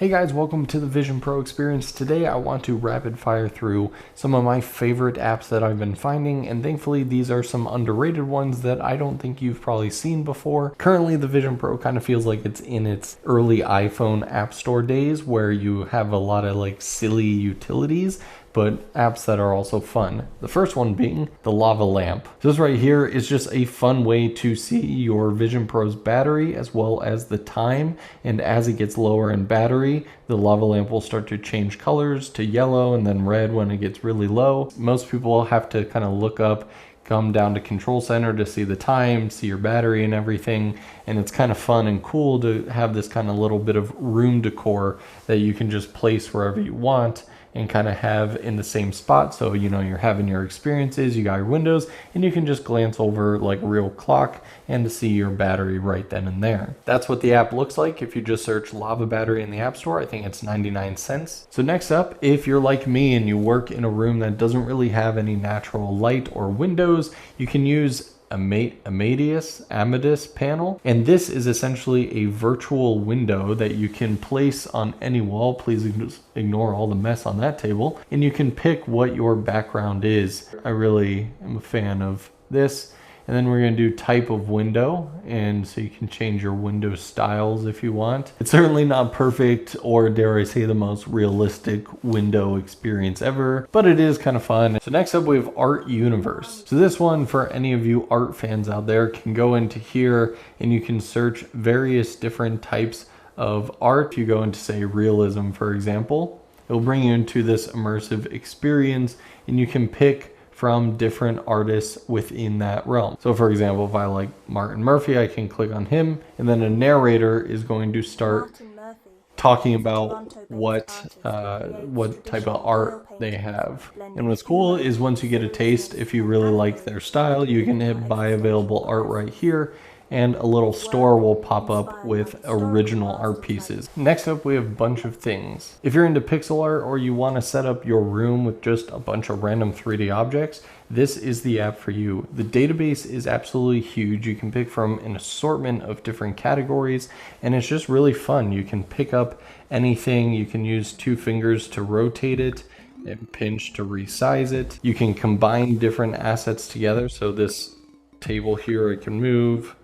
Hey guys, welcome to the Vision Pro experience. Today I want to rapid fire through some of my favorite apps that I've been finding, and thankfully these are some underrated ones that I don't think you've probably seen before. Currently the Vision Pro kind of feels like it's in its early iPhone App Store days where you have a lot of like silly utilities, but apps that are also fun. The first one being the lava lamp. This right here is just a fun way to see your Vision Pro's battery as well as the time, and as it gets lower in battery, the lava lamp will start to change colors to yellow and then red when it gets really low. Most people have to kind of look up, come down to Control Center to see the time, see your battery and everything, and it's kind of fun and cool to have this kind of little bit of room decor that you can just place wherever you want and kind of have in the same spot. So, you know, you're having your experiences, you got your windows, and you can just glance over like a real clock and to see your battery right then and there. That's what the app looks like if you just search lava battery in the App Store. I think it's 99 cents. So next up, if you're like me and you work in a room that doesn't really have any natural light or windows, you can use Amadeus Panel, and this is essentially a virtual window that you can place on any wall. Please ignore all the mess on that table, and you can pick what your background is. I really am a fan of this. And then we're going to do type of window, and so you can change your window styles if you want. It's certainly not perfect, or dare I say the most realistic window experience ever, but it is kind of fun. So next up we have Art Universe. So this one, for any of you art fans out there, can go into here and you can search various different types of art. If you go into, say, realism, for example, it'll bring you into this immersive experience, and you can pick from different artists within that realm. So for example, if I like Martin Murphy, I can click on him, and then a narrator is going to start talking about what type of art they have. And what's cool is once you get a taste, if you really like their style, you can hit buy available art right here, and a little store will pop up with original art pieces. Next up, we have a bunch of things. If you're into pixel art or you want to set up your room with just a bunch of random 3D objects, this is the app for you. The database is absolutely huge. You can pick from an assortment of different categories, and it's just really fun. You can pick up anything. You can use 2 fingers to rotate it and pinch to resize it. You can combine different assets together. So this table here, I can move,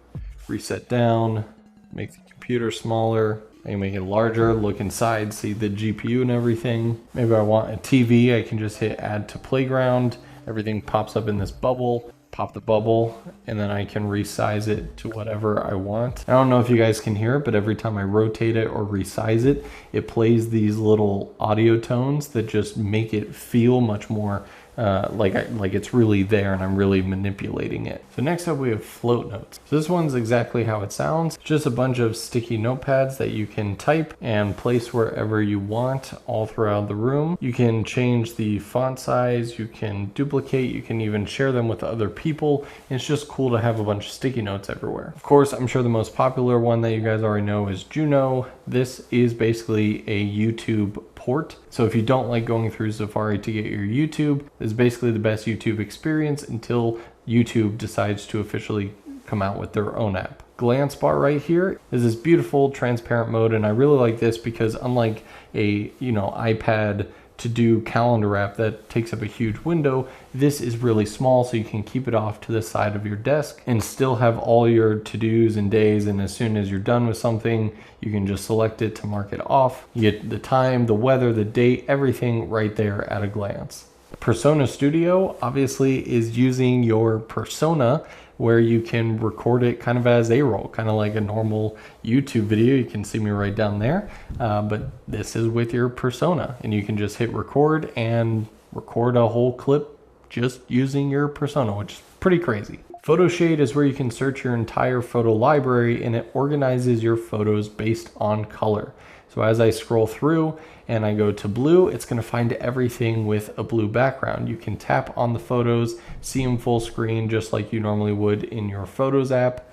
reset down, make the computer smaller. I can make it larger, look inside, see the GPU and everything. Maybe I want a TV, I can just hit add to playground. Everything pops up in this bubble, pop the bubble, and then I can resize it to whatever I want. I don't know if you guys can hear it, but every time I rotate it or resize it, it plays these little audio tones that just make it feel much more like it's really there and I'm really manipulating it. So next up we have float notes. So this one's exactly how it sounds. Just a bunch of sticky notepads that you can type and place wherever you want all throughout the room. You can change the font size, you can duplicate, you can even share them with other people. It's just cool to have a bunch of sticky notes everywhere. Of course, I'm sure the most popular one that you guys already know is Juno. This is basically a YouTube port. So if you don't like going through Safari to get your YouTube, this is basically the best YouTube experience until YouTube decides to officially come out with their own app. GlanceBar right here is this beautiful transparent mode, and I really like this because unlike a iPad to do calendar app that takes up a huge window, this is really small, so you can keep it off to the side of your desk and still have all your to-dos and days, and as soon as you're done with something, you can just select it to mark it off. You get the time, the weather, the date, everything right there at a glance. Persona Studio obviously is using your persona, where you can record it kind of as A-roll, kind of like a normal YouTube video. You can see me right down there, but this is with your persona, and you can just hit record and record a whole clip just using your persona, which is pretty crazy. PhotoShade is where you can search your entire photo library, and it organizes your photos based on color. So as I scroll through and I go to blue, it's going to find everything with a blue background. You can tap on the photos, see them full screen just like you normally would in your Photos app.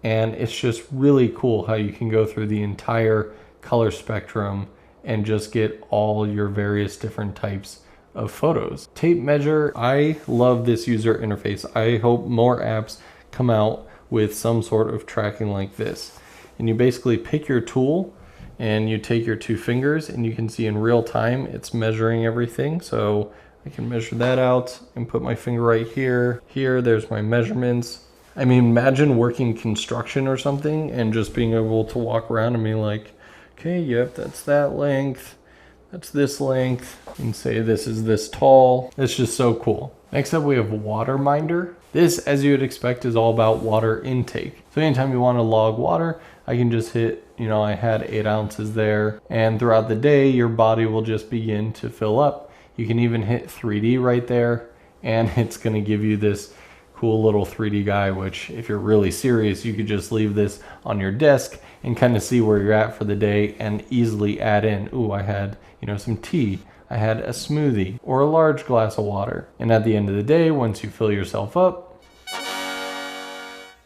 And it's just really cool how you can go through the entire color spectrum and just get all your various different types of photos. Tape measure, I love this user interface. I hope more apps come out with some sort of tracking like this. And you basically pick your tool and you take your two fingers and you can see in real time it's measuring everything. So I can measure that out and put my finger right here. Here, there's my measurements. I mean, imagine working construction or something and just being able to walk around and be like, okay, yep, that's that length. That's this length, and say this is this tall. It's just so cool. Next up, we have WaterMinder. This, as you would expect, is all about water intake. So anytime you want to log water, I can just hit, I had 8 ounces there, and throughout the day, your body will just begin to fill up. You can even hit 3D right there, and it's gonna give you this cool little 3D guy, which if you're really serious, you could just leave this on your desk and kind of see where you're at for the day and easily add in, ooh, I had, some tea, I had a smoothie or a large glass of water. And at the end of the day, once you fill yourself up,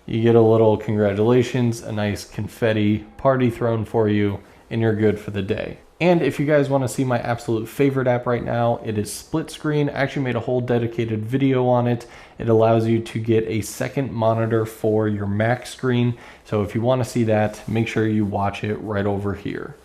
you get a little congratulations, a nice confetti party thrown for you, and you're good for the day. And if you guys want to see my absolute favorite app right now, it is Splitscreen. I actually made a whole dedicated video on it. It allows you to get a second monitor for your Mac screen. So if you want to see that, make sure you watch it right over here.